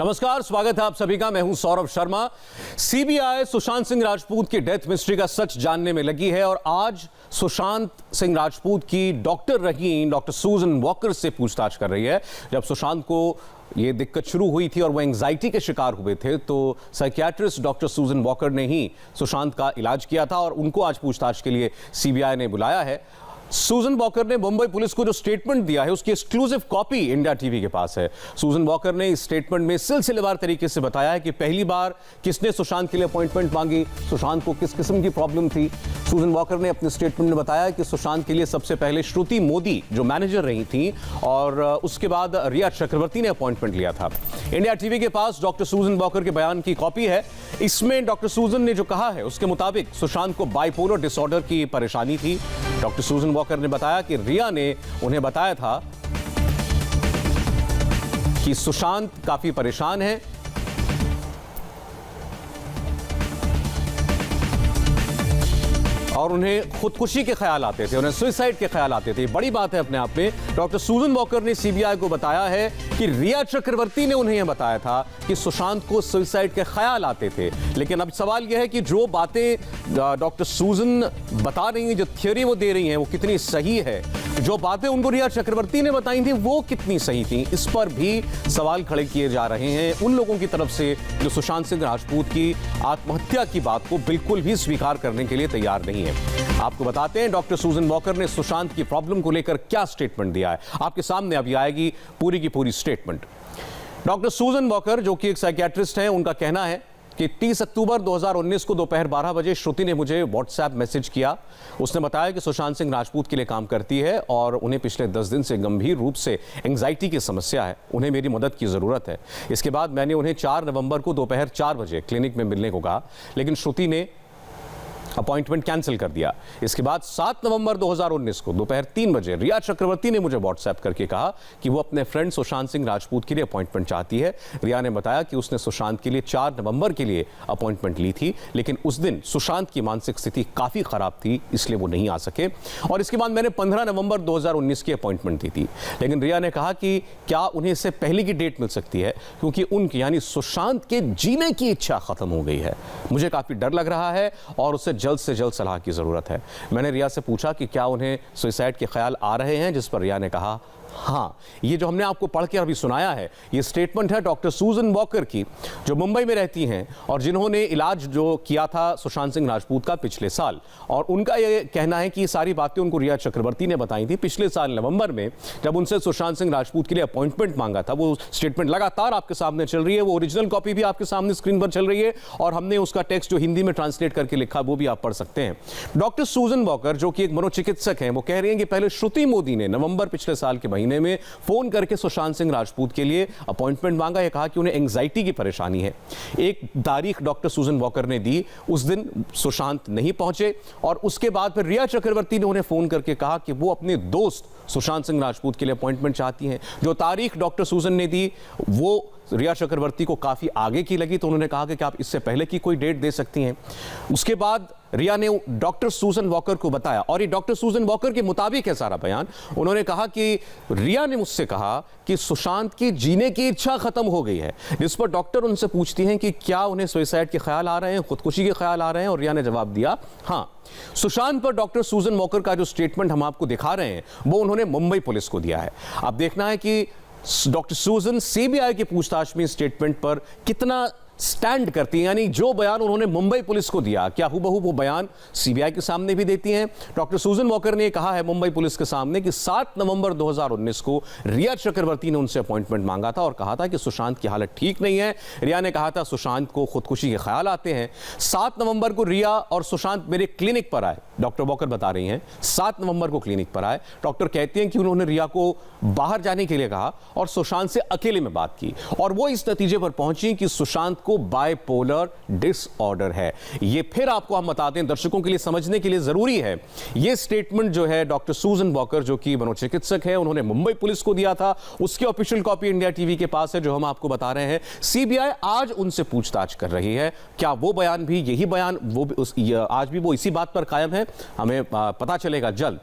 नमस्कार, स्वागत है आप सभी का। मैं हूं सौरभ शर्मा। सीबीआई सुशांत सिंह राजपूत की डेथ मिस्ट्री का सच जानने में लगी है और आज सुशांत सिंह राजपूत की डॉक्टर रही डॉक्टर सूजन वॉकर से पूछताछ कर रही है। जब सुशांत को ये दिक्कत शुरू हुई थी और वो एंजाइटी के शिकार हुए थे तो साइकियाट्रिस्ट डॉक्टर सूजन वॉकर ने ही सुशांत का इलाज किया था और उनको आज पूछताछ के लिए सीबीआई ने बुलाया है। सूजन वॉकर ने मुंबई पुलिस को जो स्टेटमेंट दिया है उसकी एक्सक्लूसिव कॉपी इंडिया टीवी के पास है। सूजन वॉकर ने इस स्टेटमेंट में सिलसिलेवार तरीके से बताया है कि पहली बार किसने सुशांत के लिए अपॉइंटमेंट मांगी, सुशांत को किस किस्म की प्रॉब्लम थी। सूजन वॉकर ने अपने स्टेटमेंट में बताया कि सुशांत के लिए सबसे पहले श्रुति मोदी जो मैनेजर रही थी और उसके बाद रिया चक्रवर्ती ने अपॉइंटमेंट लिया था। इंडिया टीवी के पास डॉक्टर सूजन वॉकर के बयान की कॉपी है। इसमें डॉक्टर सूजन ने जो कहा है उसके मुताबिक सुशांत को बाइपोलर डिसऑर्डर की परेशानी थी। डॉक्टर सूजन वॉकर ने बताया कि रिया ने उन्हें बताया था कि सुशांत काफी परेशान है और उन्हें खुदकुशी के ख्याल आते थे, उन्हें सुसाइड के ख्याल आते थे। बड़ी बात है अपने आप में। डॉक्टर सूजन वॉकर ने सीबीआई को बताया है कि रिया चक्रवर्ती ने उन्हें यह बताया था कि सुशांत को सुसाइड के ख्याल आते थे। लेकिन अब सवाल यह है कि जो बातें डॉक्टर सूजन बता रही हैं, जो थ्योरी वो दे रही हैं, वो कितनी सही है। जो बातें उनको रिया चक्रवर्ती ने बताई थी वो कितनी सही थी, इस पर भी सवाल खड़े किए जा रहे हैं उन लोगों की तरफ से जो सुशांत सिंह राजपूत की आत्महत्या की बात को बिल्कुल भी स्वीकार करने के लिए तैयार नहीं है। आपको बताते हैं डॉक्टर सूजन वॉकर ने सुशांत की प्रॉब्लम को लेकर क्या स्टेटमेंट दिया है। आपके सामने अभी आएगी पूरी की पूरी स्टेटमेंट। डॉक्टर सूजन वॉकर जो कि एक साइकियाट्रिस्ट हैं, उनका कहना है कि 30 अक्टूबर 2019 को दोपहर 12 बजे श्रुति ने मुझे व्हाट्सएप मैसेज किया। उसने बताया कि सुशांत सिंह राजपूत के लिए काम करती है और उन्हें पिछले 10 दिन से गंभीर रूप से एंजाइटी की समस्या है, उन्हें मेरी मदद की ज़रूरत है। इसके बाद मैंने उन्हें 4 नवंबर को दोपहर 4 बजे क्लिनिक में मिलने को कहा, लेकिन श्रुति ने अपॉइंटमेंट कैंसिल कर दिया। इसके बाद 7 नवंबर 2019 को दोपहर 3 बजे रिया चक्रवर्ती ने मुझे व्हाट्सएप करके कहा कि वो अपने फ्रेंड सुशांत सिंह राजपूत के लिए अपॉइंटमेंट चाहती है। रिया ने बताया कि उसने सुशांत के लिए 4 नवंबर के लिए अपॉइंटमेंट ली थी, लेकिन उस दिन सुशांत की मानसिक स्थिति काफ़ी ख़राब थी, इसलिए वो नहीं आ सके। और इसके बाद मैंने 15 नवंबर 2019 की अपॉइंटमेंट दी थी, लेकिन रिया ने कहा कि क्या उन्हें इससे पहले की डेट मिल सकती है क्योंकि उनकी यानी सुशांत के जीने की इच्छा ख़त्म हो गई है। मुझे काफ़ी डर लग रहा है और उसे जल्द से जल्द सलाह की ज़रूरत है। मैंने रिया से पूछा कि क्या उन्हें सुसाइड के ख्याल आ रहे हैं, जिस पर रिया ने कहा हाँ। ये जो हमने आपको पढ़ के अभी सुनाया है ये स्टेटमेंट है डॉक्टर सूजन वॉकर की, जो मुंबई में रहती हैं और जिन्होंने इलाज जो किया था सुशांत सिंह राजपूत का पिछले साल। और उनका ये कहना है कि ये सारी बातें उनको रिया चक्रवर्ती ने बताई थी पिछले साल नवंबर में, जब उनसे सुशांत सिंह राजपूत के लिए अपॉइंटमेंट मांगा था। वो स्टेटमेंट लगातार आपके सामने चल रही है, वो ओरिजिनल कॉपी भी आपके सामने स्क्रीन पर चल रही है और हमने उसका टेक्स्ट जो हिंदी में ट्रांसलेट करके लिखा वो भी आप पढ़ सकते हैं। डॉक्टर सूजन वॉकर जो कि एक मनोचिकित्सक हैं, वो कह रही हैं कि पहले श्रुति मोदी ने नवंबर पिछले साल के महीने में फोन करके सुशांत सिंह राजपूत के लिए अपॉइंटमेंट मांगा। यह कहा कि उन्हें एंजाइटी की परेशानी है। एक तारीख डॉक्टर सूजन वॉकर ने दी, उस दिन सुशांत नहीं पहुंचे और उसके बाद फिर रिया चक्रवर्ती ने उन्हें फोन करके कहा कि वो अपने दोस्त सुशांत सिंह राजपूत के लिए अपॉइंटमेंट चाहती हैं। जो तारीख डॉक्टर सूजन ने दी वो रिया चक्रवर्ती को काफ़ी आगे की लगी, तो उन्होंने कहा कि क्या आप इससे पहले की कोई डेट दे सकती हैं। उसके बाद रिया ने डॉक्टर सूजन वॉकर को बताया और ये डॉक्टर सूजन वॉकर के मुताबिक है सारा बयान। उन्होंने कहा कि रिया ने मुझसे कहा कि सुशांत की जीने की इच्छा खत्म हो गई है, जिस पर डॉक्टर उनसे पूछती हैं कि क्या उन्हें सुसाइड के ख्याल आ रहे हैं, खुदकुशी के ख्याल आ रहे हैं, और रिया ने जवाब दिया हाँ। सुशांत पर डॉक्टर सूजन वॉकर का जो स्टेटमेंट हम आपको दिखा रहे हैं वो उन्होंने मुंबई पुलिस को दिया है। अब देखना है कि डॉक्टर सूजन सीबीआई की पूछताछ में स्टेटमेंट पर कितना स्टैंड करती हैं, यानी जो बयान उन्होंने मुंबई पुलिस को दिया क्या हुबहू वो बयान सीबीआई के सामने भी देती हैं। डॉक्टर सूजन वॉकर ने कहा है मुंबई पुलिस के सामने कि 7 नवंबर 2019 को रिया चक्रवर्ती ने उनसे अपॉइंटमेंट मांगा था और कहा था कि सुशांत की हालत ठीक नहीं है। रिया ने कहा था सुशांत को खुदकुशी के ख्याल आते हैं। 7 नवंबर को रिया और सुशांत मेरे क्लिनिक पर आए, डॉक्टर वॉकर बता रही हैं 7 नवंबर को क्लिनिक पर आए। डॉक्टर कहती हैं कि उन्होंने रिया को बाहर जाने के लिए कहा और सुशांत से अकेले में बात की और वो इस नतीजे पर पहुंची कि सुशांत को बाइपोलर डिसऑर्डर है। ये फिर आपको हम बताते हैं, दर्शकों के लिए समझने के लिए जरूरी है। ये स्टेटमेंट जो है डॉक्टर सूजन वॉकर जो कि मनोचिकित्सक है, उन्होंने मुंबई पुलिस को दिया था। उसकी ऑफिशियल कॉपी इंडिया टीवी के पास है जो हम आपको बता रहे हैं। सीबीआई आज उनसे पूछताछ कर रही है। क्या वो बयान भी यही बयान आज भी वो इसी बात पर कायम है, हमें पता चलेगा जल्द।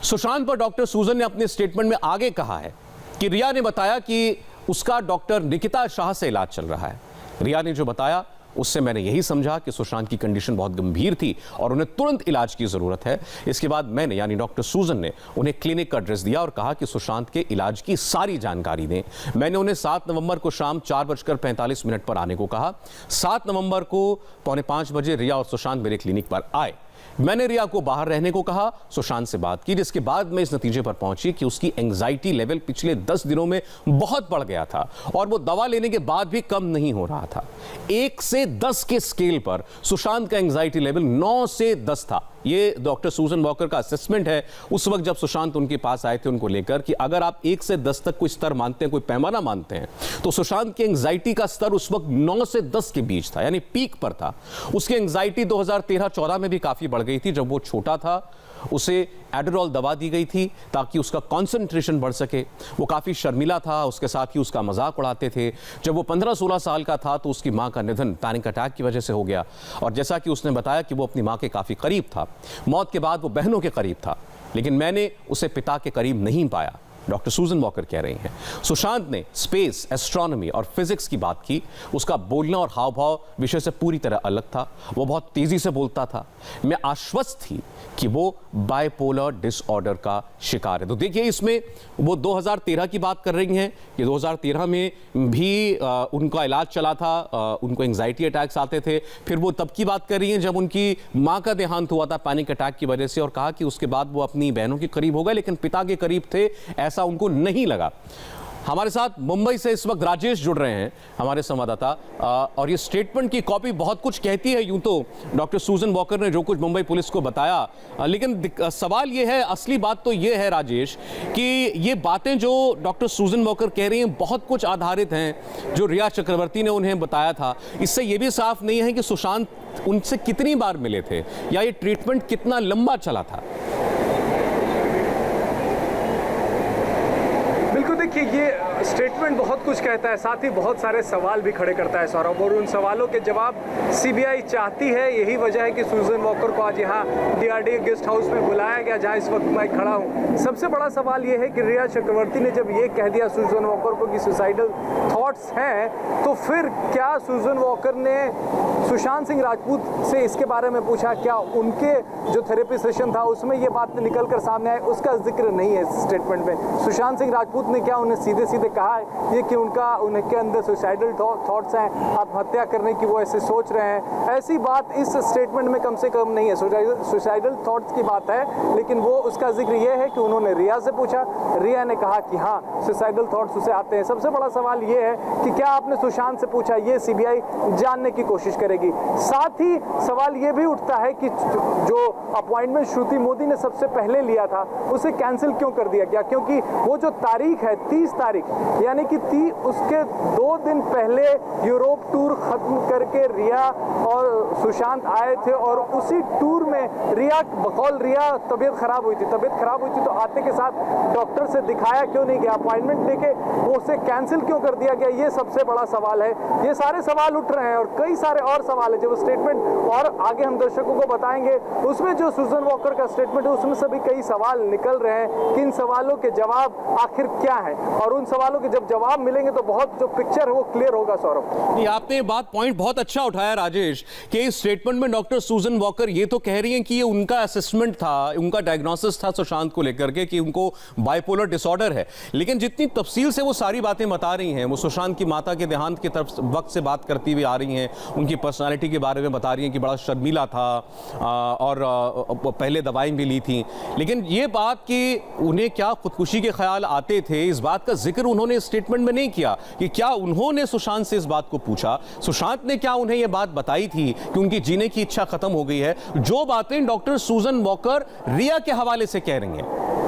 सुशांत पर डॉक्टर सूजन ने अपने स्टेटमेंट में आगे कहा है कि रिया ने बताया कि उसका डॉक्टर निकिता शाह से इलाज चल रहा है। रिया ने जो बताया उससे मैंने यही समझा कि सुशांत की कंडीशन बहुत गंभीर थी और उन्हें तुरंत इलाज की जरूरत है। इसके बाद मैंने यानी डॉक्टर सूजन ने उन्हें क्लिनिक का एड्रेस दिया और कहा कि सुशांत के इलाज की सारी जानकारी दें। मैंने उन्हें 7 नवंबर को शाम 4:45 पर आने को कहा। 7 नवंबर को 4:45 बजे रिया और सुशांत मेरे क्लिनिक पर आए। मैंने रिया को बाहर रहने को कहा, सुशांत से बात की, जिसके बाद मैं इस नतीजे पर पहुंची कि उसकी एंजाइटी लेवल पिछले 10 दिनों में बहुत बढ़ गया था और वो दवा लेने के बाद भी कम नहीं हो रहा था। 1 से 10 के स्केल पर सुशांत का एंजाइटी लेवल 9 से 10 था। ये डॉक्टर सूजन वॉकर का असेसमेंट है उस वक्त जब सुशांत उनके पास आए थे उनको लेकर कि अगर आप 1 से 10 तक कोई स्तर मानते हैं, कोई पैमाना मानते हैं, तो सुशांत की एंजाइटी का स्तर उस वक्त 9 से 10 के बीच था, यानी पीक पर था। उसकी एंजाइटी 2013-14 में भी काफी बढ़ गई थी। जब वो छोटा था उसे एडरॉल दवा दी गई थी ताकि उसका कंसंट्रेशन बढ़ सके। वो काफ़ी शर्मिला था, उसके साथ ही उसका मजाक उड़ाते थे। जब वो 15-16 साल का था तो उसकी मां का निधन पैनिक अटैक की वजह से हो गया और जैसा कि उसने बताया कि वो अपनी मां के काफ़ी करीब था। मौत के बाद वो बहनों के करीब था, लेकिन मैंने उसे पिता के करीब नहीं पाया। डॉक्टर सूजन वॉकर कह रही हैं। सुशांत ने स्पेस, एस्ट्रोनॉमी और फिजिक्स की बात की। उसका बोलना और हाव भाव विषय से पूरी तरह अलग था। वो बहुत तेजी से बोलता था। मैं आश्वस्त थी कि वो बाइपोलर डिसऑर्डर का शिकार है। तो देखिए, इसमें वो 2013 की बात कर रही हैं कि 2013 में भी उनका इलाज चला था, उनको एंजाइटी अटैक्स आते थे। फिर वो तब की बात कर रही हैं जब उनकी माँ का देहांत हुआ था पैनिक अटैक की वजह से, और कहा कि उसके बाद वो अपनी बहनों के करीब हो गए लेकिन पिता के करीब थे ऐसा उनको नहीं लगा। हमारे साथ मुंबई से इस वक्त राजेश जुड़ रहे हैं, हमारे संवाददाता, और ये स्टेटमेंट की कॉपी बहुत कुछ कहती है यूं तो डॉक्टर सूजन वॉकर ने जो कुछ मुंबई पुलिस को बताया, लेकिन सवाल ये है, असली बात तो ये है राजेश कि ये बातें जो डॉक्टर सूजन वॉकर कह रही हैं बहुत कुछ आधारित हैं। जो रिया चक्रवर्ती ने उन्हें बताया था, इससे ये भी साफ नहीं है कि सुशांत उनसे कितनी बार मिले थे या ये ट्रीटमेंट कितना लंबा चला था। देखिए, ये स्टेटमेंट बहुत कुछ कहता है, साथ ही बहुत सारे सवाल भी खड़े करता है सौरभ, और उन सवालों के जवाब सीबीआई चाहती है। यही वजह है कि सूजन वॉकर को आज यहाँ डीआरडीए गेस्ट हाउस में बुलाया गया, जहाँ इस वक्त मैं खड़ा हूँ। सबसे बड़ा सवाल ये है कि रिया चक्रवर्ती ने जब ये कह दिया सूजन वॉकर को कि सुसाइडल थॉट्स हैं, तो फिर क्या सूजन वॉकर ने सुशांत सिंह राजपूत से इसके बारे में पूछा? क्या उनके जो थेरेपी सेशन था उसमें ये बात निकल कर सामने आई? उसका जिक्र नहीं है इस स्टेटमेंट में। सुशांत सिंह राजपूत ने क्या उन्हें सीधे सीधे कहा है ये कि उनके अंदर सुसाइडल थॉट्स हैं, आत्महत्या करने की वो ऐसे सोच रहे हैं? ऐसी बात इस स्टेटमेंट में कम से कम नहीं है। सुसाइडल थॉट्स की बात है, लेकिन वो उसका जिक्र ये है कि उन्होंने रिया से पूछा, रिया ने कहा कि हाँ सुसाइडल थॉट्स उसे आते हैं। सबसे बड़ा सवाल ये है कि क्या आपने सुशांत से पूछा? ये सीबीआई जानने की कोशिश करेगी। साथ ही सवाल ये भी उठता है कि जो अपॉइंटमेंट श्रुति मोदी ने सबसे पहले लिया था उसे कैंसिल क्यों कर दिया गया? क्योंकि वो जो तारीख है 30 तारीख, यानी कि उसके 2 दिन पहले यूरोप टूर खत्म करके रिया और सुशांत आए थे, और उसी टूर में रिया बकौल रिया तबीयत खराब हुई थी तो आते के साथ डॉक्टर से दिखाया क्यों नहीं गया? अपॉइंटमेंट लेके वो उसे कैंसिल क्यों कर दिया गया? ये सबसे बड़ा सवाल है। ये सारे सवाल उठ रहे हैं और कई सारे और सवाल है। जब स्टेटमेंट और आगे हम दर्शकों को बताएंगे, उसमें जो सूजन वॉकर का स्टेटमेंट है उसमें सभी कई सवाल निकल रहे हैं कि इन सवालों के जवाब आखिर क्या है, और उन सवालों के जब जवाब मिलेंगे तो बहुत जो पिक्चर है वो क्लियर होगा। सौरभ, ये आपने बात पॉइंट बहुत अच्छा उठाया राजेश, कि इस स्टेटमेंट में डॉक्टर सूजन वॉकर ये तो कह रही हैं कि ये उनका असेसमेंट था, उनका डायग्नोसिस था सुशांत को लेकर के कि उनको बाइपोलर डिसऑर्डर है, लेकिन जितनी तफसील से वो सारी बातें बता रही हैं, वो सुशांत की माता के देहांत के तरफ वक्त से बात करती हुई आ रही हैं, उनकी पर्सनालिटी के बारे में बता रही हैं कि बड़ा शर्मीला था और पहले दवाएं भी ली थी, लेकिन ये बात कि उन्हें क्या खुदकुशी के ख्याल आते थे, इस बात का जिक्र उन्होंने स्टेटमेंट में नहीं किया कि क्या उन्होंने सुशांत से इस बात को पूछा, सुशांत ने क्या उन्हें यह बात बताई थी कि उनकी जीने की इच्छा खत्म हो गई है, जो बातें डॉक्टर सूजन वॉकर रिया के हवाले से कह रही हैं।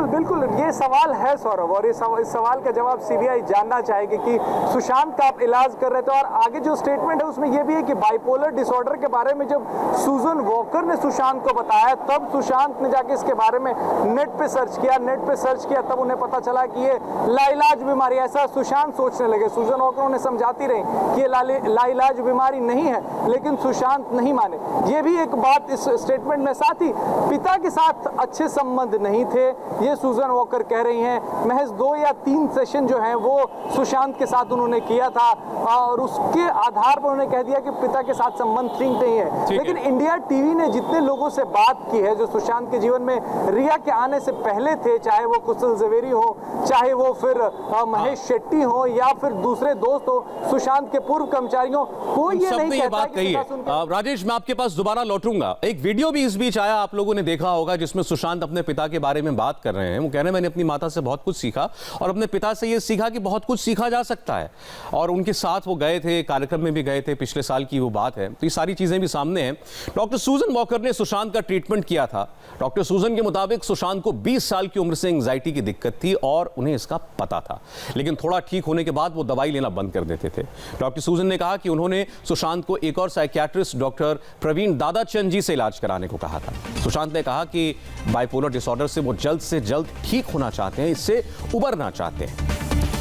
बिल्कुल ये सवाल है सौरभ, और इस सवाल का जवाब सीबीआई जानना चाहेगी कि सुशांत का आप इलाज कर रहे थे। और आगे जो स्टेटमेंट है उसमें यह भी है कि बाइपोलर डिसऑर्डर के बारे में जब सूजन वॉकर ने सुशांत को बताया, तब सुशांत ने जाके इसके बारे में नेट पे सर्च किया, तब उन्हें पता चला कि ये लाइलाज बीमारी, ऐसा सुशांत सोचने लगे। सूजन वॉकर उन्हें समझाती रही कि ये लाइलाज बीमारी नहीं है, लेकिन सुशांत नहीं माने। ये भी एक बात इस स्टेटमेंट में। साथ ही पिता के साथ अच्छे संबंध नहीं थे, ये सुजन वॉकर कह रही हैं महज 2 या 3 सेशन जो हैं वो सुशांत के साथ उन्होंने किया था और उसके आधार पर उन्होंने कह दिया कि पिता के साथ संबंध ठीक नहीं है। लेकिन इंडिया टीवी ने जितने लोगों से बात की है जो सुशांत के जीवन में रिया के आने से पहले थे, चाहे वो कुशल जवेरी हो, चाहे वो फिर महेश शेट्टी हो या फिर दूसरे दोस्त हो, सुशांत के पूर्व कर्मचारी हो, कोई ये नहीं कहता बात कही है। राजेश, मैं आपके पास दोबारा लौटूंगा। एक वीडियो भी इस बीच आया, आप लोगों ने देखा होगा, जिसमें सुशांत अपने पिता के बारे में बात कर रहे हैं। वो कह रहे हैं मैंने अपनी माता से बहुत कुछ सीखा और अपने पिता से ये सीखा कि बहुत कुछ सीखा जा सकता है, और उनके साथ वो गए थे, कार्यक्रम में भी गए थे, पिछले साल की वो बात है। तो ये सारी चीजें भी सामने हैं। डॉक्टर सुजन वॉकर ने सुशांत का ट्रीटमेंट किया था। डॉक्टर सुजन के मुताबिक सुशांत को 20 साल की उम्र से एंजाइटी की दिक्कत थी और उन्हें इसका पता था, लेकिन थोड़ा ठीक होने के बाद वो दवाई लेना बंद कर देते थे। डॉक्टर सुजन ने कहा कि उन्होंने सुशांत को एक और साइकियाट्रिस्ट डॉक्टर प्रवीण दादाचंद जी से इलाज कराने को कहा था। सुशांत ने कहा कि बाइपोलर डिसऑर्डर से वो जल्द से जल्द ठीक होना चाहते हैं, इससे उबरना चाहते हैं।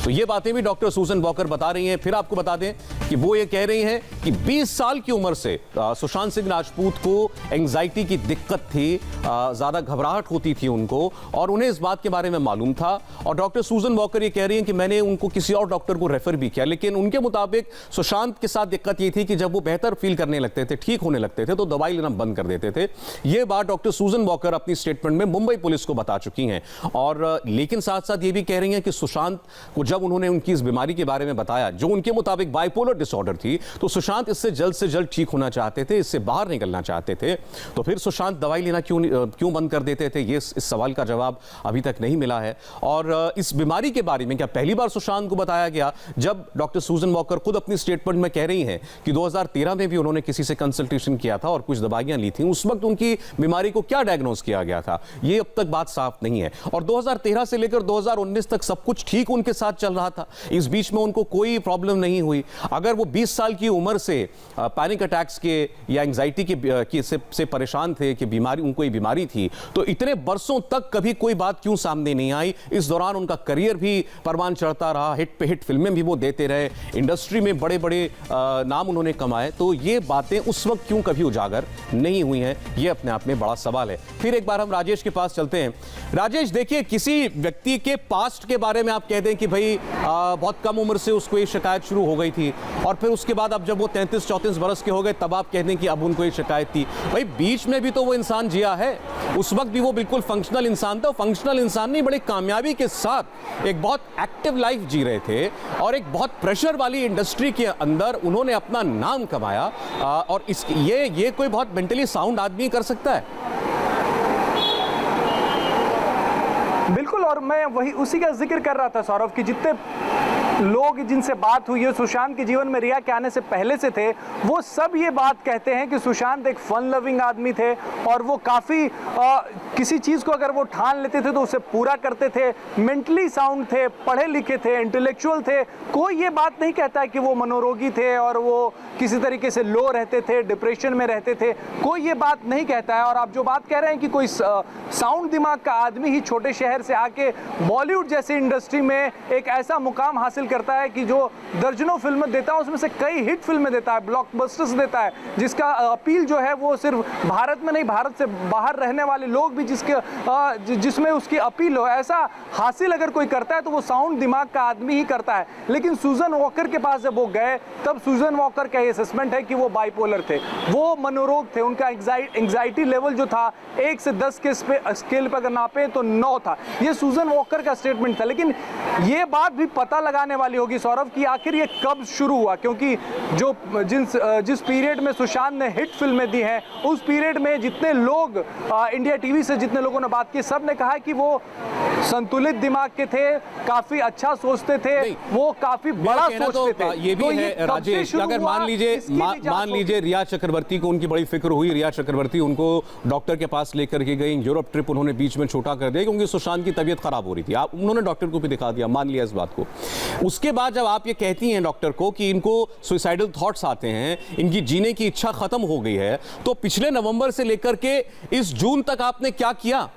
तो ये बातें भी डॉक्टर सुजन वॉकर बता रही हैं। फिर आपको बता दें कि वो ये कह रही हैं कि 20 साल की उम्र से सुशांत सिंह राजपूत को एंजाइटी की दिक्कत थी, ज़्यादा घबराहट होती थी उनको, और उन्हें इस बात के बारे में मालूम था। और डॉक्टर सुजन वॉकर ये कह रही हैं कि मैंने उनको किसी और डॉक्टर को रेफर भी किया, लेकिन उनके मुताबिक सुशांत के साथ दिक्कत ये थी कि जब वो बेहतर फील करने लगते थे, ठीक होने लगते थे, तो दवाई लेना बंद कर देते थे। ये बात डॉक्टर सुजन वॉकर अपनी स्टेटमेंट में मुंबई पुलिस को बता चुकी हैं। और लेकिन साथ साथ ये भी कह रही हैं कि सुशांत को जब उन्होंने उनकी इस बीमारी के बारे में बताया, जो उनके मुताबिक बाइपोलर डिसऑर्डर थी, तो सुशांत इससे जल्द से जल्द ठीक होना चाहते थे, इससे बाहर निकलना चाहते थे। तो फिर सुशांत दवाई लेना क्यों बंद कर देते थे? ये इस सवाल का जवाब अभी तक नहीं मिला है। और इस बीमारी के बारे में क्या पहली बार सुशांत को बताया गया? जब डॉक्टर सुजन वॉकर खुद अपनी स्टेटमेंट में कह रही हैं कि 2013 में भी उन्होंने किसी से कंसल्टेशन किया था और कुछ दवाइयां ली थी, उस वक्त उनकी बीमारी को क्या डायग्नोज किया गया था, ये अब तक बात साफ नहीं है। और 2013 से लेकर 2019 तक सब कुछ ठीक उनके साथ चल रहा था, इस बीच में उनको कोई प्रॉब्लम नहीं हुई। अगर वो 20 साल की उम्र से पैनिक अटैक्स के या एंजाइटी से परेशान थे, कि बीमारी उनको ये बीमारी थी, तो इतने बरसों तक कभी कोई बात क्यों सामने नहीं आई? इस दौरान उनका करियर भी परवान चढ़ता रहा, हिट पे हिट फिल्में भी वो देते रहे, इंडस्ट्री में बड़े बड़े नाम उन्होंने कमाए, तो ये बातें उस वक्त क्यों कभी उजागर नहीं हुई हैं? ये अपने आप में बड़ा सवाल है। फिर एक बार हम राजेश के पास चलते हैं। राजेश, देखिए, किसी व्यक्ति के पास्ट के बारे में आप कहते हैं कि भाई बहुत कम उम्र से उसको ये शिकायत शुरू हो गई थी, और फिर उसके बाद अब जब वो 33-34 बरस के हो गए तब आप कहते हैं कि अब उनको ये शिकायत थी। भाई, बीच में भी तो वो इंसान जिया है, उस वक्त भी वो बिल्कुल फंक्शनल इंसान था। फंक्शनल इंसान नहीं, बड़ी कामयाबी के साथ एक बहुत एक्टिव लाइफ जी रहे थे, और एक बहुत प्रेशर वाली इंडस्ट्री के अंदर उन्होंने अपना नाम कमाया। और ये कोई बहुत मेंटली साउंड आदमी कर सकता है? बिल्कुल, और मैं वही उसी का जिक्र कर रहा था सौरभ, कि जितने लोग जिनसे बात हुई है सुशांत के जीवन में रिया के आने से पहले से थे, वो सब ये बात कहते हैं कि सुशांत एक फन लविंग आदमी थे, और वो काफ़ी किसी चीज़ को अगर वो ठान लेते थे तो उसे पूरा करते थे, मेंटली साउंड थे, पढ़े लिखे थे, इंटेलेक्चुअल थे। कोई ये बात नहीं कहता है कि वो मनोरोगी थे और वो किसी तरीके से लो रहते थे, डिप्रेशन में रहते थे, कोई ये बात नहीं कहता है। और आप जो बात कह रहे हैं कि कोई साउंड दिमाग का आदमी ही छोटे शहर से आके बॉलीवुड जैसी इंडस्ट्री में एक ऐसा मुकाम हासिल करता है कि जो दर्जनों फिल्में देता है, उसमें से कई हिट फिल्में देता है, ब्लॉकबस्टर्स देता है, जिसका अपील जो है वो सिर्फ भारत में नहीं, भारत से बाहर रहने वाले लोग भी जिसमें उसकी अपील हो, ऐसा हासिल अगर कोई करता है तो वो साउंड दिमाग का आदमी ही करता है। लेकिन सुजन वॉकर के पास जब वो गए, तब सुजन वॉकर का असेसमेंट है कि वो बाइपोलर थे, वो मनोरोग थे। उनका एंग्जाइटी लेवल जो था 1 से 10 के स्केल पर अगर नापे तो 9 था। ये सुजन वॉकर का स्टेटमेंट था। लेकिन ये बात भी पता लगाने वाली होगी सौरभ कि आखिर ये कब शुरू हुआ, क्योंकि जिस पीरियड में सुशांत ने हिट फिल्में दी हैं, उस पीरियड में जितने लोग इंडिया टीवी से जितने लोगों ने बात की, सब ने कहा कि वो संतुलित दिमाग के थे, काफी अच्छा सोचते थे, वो काफी बड़ा सोचते थे। ये भी है राजेश, अगर मान लीजिए रिया चक्रवर्ती को उनकी बड़ी फिक्र हुई, रिया चक्रवर्ती उनको डॉक्टर के पास लेकर के गई, यूरोप ट्रिप उन्होंने बीच में छोटा कर दिया क्योंकि सुशांत की तबीयत खराब हो रही थी, उन्होंने डॉक्टर को भी दिखा दिया, मान लिया इस बात को। उसके बाद जब आप ये कहती हैं डॉक्टर को कि इनको सुसाइडल थॉट्स आते हैं, इनकी जीने की इच्छा खत्म हो गई है, तो पिछले नवंबर से लेकर के इस जून तक आपने क्या किया?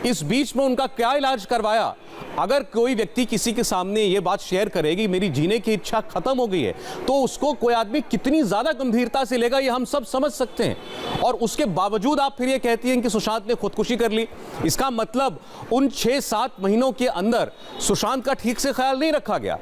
इस बीच में उनका क्या इलाज करवाया? अगर कोई व्यक्ति किसी के सामने ये बात शेयर करेगी मेरी जीने की इच्छा खत्म हो गई है, तो उसको कोई आदमी कितनी ज्यादा गंभीरता से लेगा, ये हम सब समझ सकते हैं। और उसके बावजूद आप फिर ये कहती हैं कि सुशांत ने खुदकुशी कर ली। इसका मतलब उन 6-7 महीनों के अंदर सुशांत का ठीक से ख्याल नहीं रखा गया।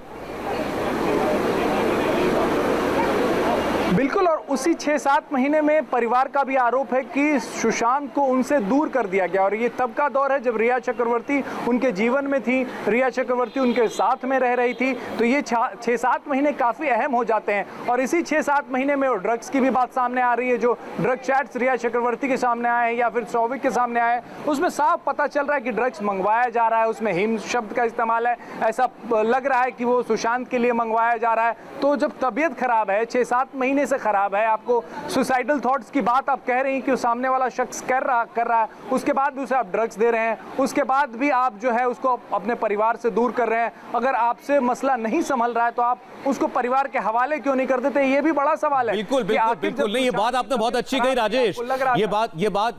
बिल्कुल, और उसी 6-7 महीने में परिवार का भी आरोप है कि सुशांत को उनसे दूर कर दिया गया। और ये तब का दौर है जब रिया चक्रवर्ती उनके जीवन में थी, रिया चक्रवर्ती उनके साथ में रह रही थी। तो ये 6-7 महीने काफ़ी अहम हो जाते हैं। और इसी 6-7 महीने में ड्रग्स की भी बात सामने आ रही है। जो ड्रग चैट्स रिया चक्रवर्ती के सामने आए हैं या फिर सौविक के सामने आए, उसमें साफ पता चल रहा है कि ड्रग्स मंगवाया जा रहा है। उसमें हिम शब्द का इस्तेमाल है। ऐसा लग रहा है कि वो सुशांत के लिए मंगवाया जा रहा है। तो जब तबीयत खराब है, 6-7 महीने से खराब है, आपको सुसाइडल थॉट्स की बात आप कह रही हैं कि सामने वाला शख्स कर रहा है, उसके बाद भी उसे आप ड्रग्स दे रहे हैं, उसके बाद भी आप जो है उसको अपने परिवार से दूर कर रहे हैं। अगर आपसे मसला नहीं संभल रहा है तो आप उसको परिवार के हवाले क्यों नहीं कर देते? ये भी बड़ा सवाल है। बिल्कुल बिल्कुल बिल्कुल नहीं, ये बात आपने बहुत अच्छी कही राजेश।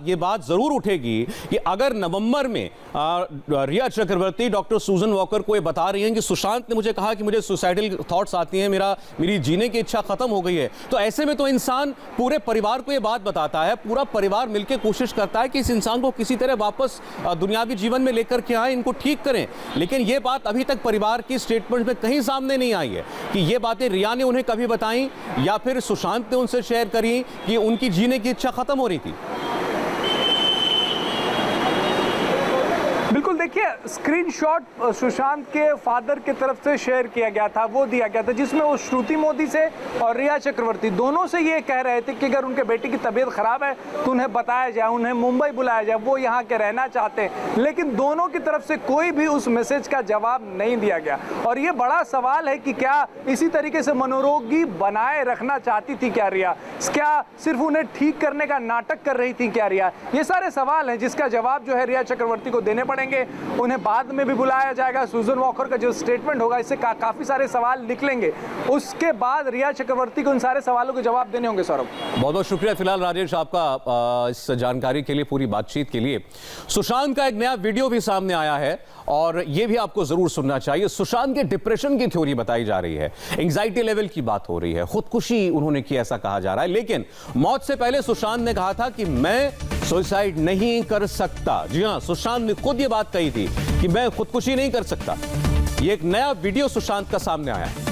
ये बात जरूर उठेगी कि अगर नवंबर में रिया चक्रवर्ती डॉक्टर सूजन वॉकर को ये बता रही हैं कि सुशांत ने मुझे कहा कि मुझे सुसाइडल थॉट्स आती हैं, मेरी जीने की इच्छा खत्म हो गई है, तो ऐसे में तो इंसान पूरे परिवार को ये बात बताता है, पूरा परिवार मिलकर कोशिश करता है कि इस इंसान को किसी तरह वापस दुनियावी जीवन में लेकर के आए, इनको ठीक करें। लेकिन ये बात अभी तक परिवार की स्टेटमेंट में कहीं सामने नहीं आई है कि ये बातें रिया ने उन्हें कभी बताई या फिर सुशांत ने उनसे शेयर करी कि उनकी जीने की इच्छा खत्म हो रही थी। बिल्कुल, देखिए स्क्रीनशॉट सुशांत के फादर की तरफ से शेयर किया गया था, वो दिया गया था, जिसमें वो श्रुति मोदी से और रिया चक्रवर्ती दोनों से ये कह रहे थे कि अगर उनके बेटे की तबीयत खराब है तो उन्हें बताया जाए, उन्हें मुंबई बुलाया जाए, वो यहाँ के रहना चाहते हैं। लेकिन दोनों की तरफ से कोई भी उस मैसेज का जवाब नहीं दिया गया। और ये बड़ा सवाल है कि क्या इसी तरीके से मनोरोगी बनाए रखना चाहती थी क्या रिया? क्या सिर्फ उन्हें ठीक करने का नाटक कर रही थी क्या रिया? ये सारे सवाल हैं जिसका जवाब जो है रिया चक्रवर्ती को देने पड़ेंगे। उन्हें बाद में भी बुलाया जाएगा। सूजन वॉकर का जो स्टेटमेंट होगा इससे काफी सारे सवाल निकलेंगे। उसके बाद रिया चक्रवर्ती को उन सारे सवालों के जवाब देने होंगे। सौरभ, बहुत बहुत शुक्रिया फिलहाल राजेश आपका इस जानकारी के लिए, पूरी बातचीत के लिए। सुशांत का एक नया वीडियो भी सामने आया है और यह भी आपको जरूर सुनना चाहिए। सुशांत के डिप्रेशन की थ्योरी बताई जा रही है, एंजाइटी लेवल की बात हो रही है, खुदकुशी उन्होंने की ऐसा कहा जा रहा है। लेकिन मौत से पहले सुशांत ने कहा था कि मैं सुसाइड नहीं कर सकता। जी हां, सुशांत ने खुद ये बात कही थी कि मैं खुदकुशी नहीं कर सकता। ये एक नया वीडियो सुशांत का सामने आया है।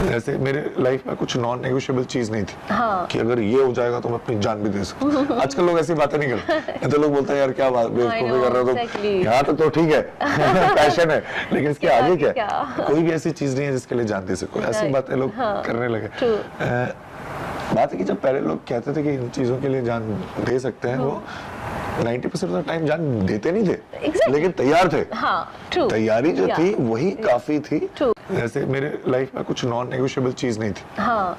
जैसे मेरे लाइफ में कुछ नॉन नेगोशिएबल चीज नहीं थी। हाँ। कि अगर ये हो जाएगा तो मैं अपनी जान भी दे सकता। आजकल लोग ऐसी बातें नहीं करते। तो लोग बोलते हैं यार क्या बात बेवकूफी कर रहे हो तुम, यहाँ तो ठीक है पैशन है, लेकिन इसके आगे क्या? कोई भी ऐसी चीज नहीं है जिसके लिए जान दे सको। ऐसी बातें लोग करने लगे। बात है कि जब पहले लोग कहते थे कि इन चीजों के लिए जान दे सकते हैं, वो 90% ऑफ टाइम जान देते नहीं थे, लेकिन तैयार थे। तैयारी जो थी वही काफी थी। जैसे मेरे लाइफ में कुछ नॉन नेगोशिएबल चीज नहीं थी।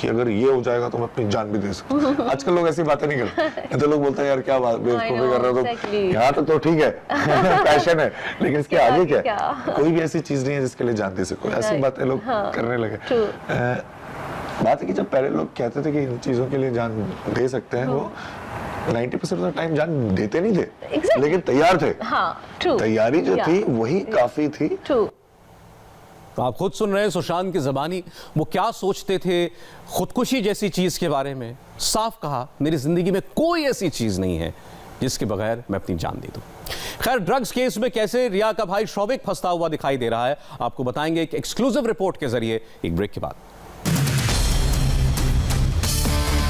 कि अगर ये हो जाएगा तो मैं अपनी जान भी दे सकता। आजकल लोग ऐसी बातें नहीं करते। तो लोग बोलते हैं यार क्या बात बेवकूफी कर रहे हो तुम, यहाँ तो ठीक है पैशन है, लेकिन इसके आगे क्या? कोई भी ऐसी चीज नहीं है जिसके लिए जान दे सको। ऐसी बातें लोग करने लगे। बात है कि जब पहले लोग कहते थे कि इन चीजों के लिए जान दे सकते हैं, वो 90% ऑफ टाइम जान देते नहीं थे, लेकिन तैयार थे। तैयारी जो थी वही काफी थी। तो आप खुद सुन रहे हैं सुशांत की ज़बानी वो क्या सोचते थे खुदकुशी जैसी चीज के बारे में। साफ कहा, मेरी जिंदगी में कोई ऐसी चीज नहीं है जिसके बगैर मैं अपनी जान दे दूं। खैर, ड्रग्स केस में कैसे रिया का भाई शौविक फंसता हुआ दिखाई दे रहा है, आपको बताएंगे एक एक्सक्लूसिव रिपोर्ट के जरिए एक ब्रेक के बाद।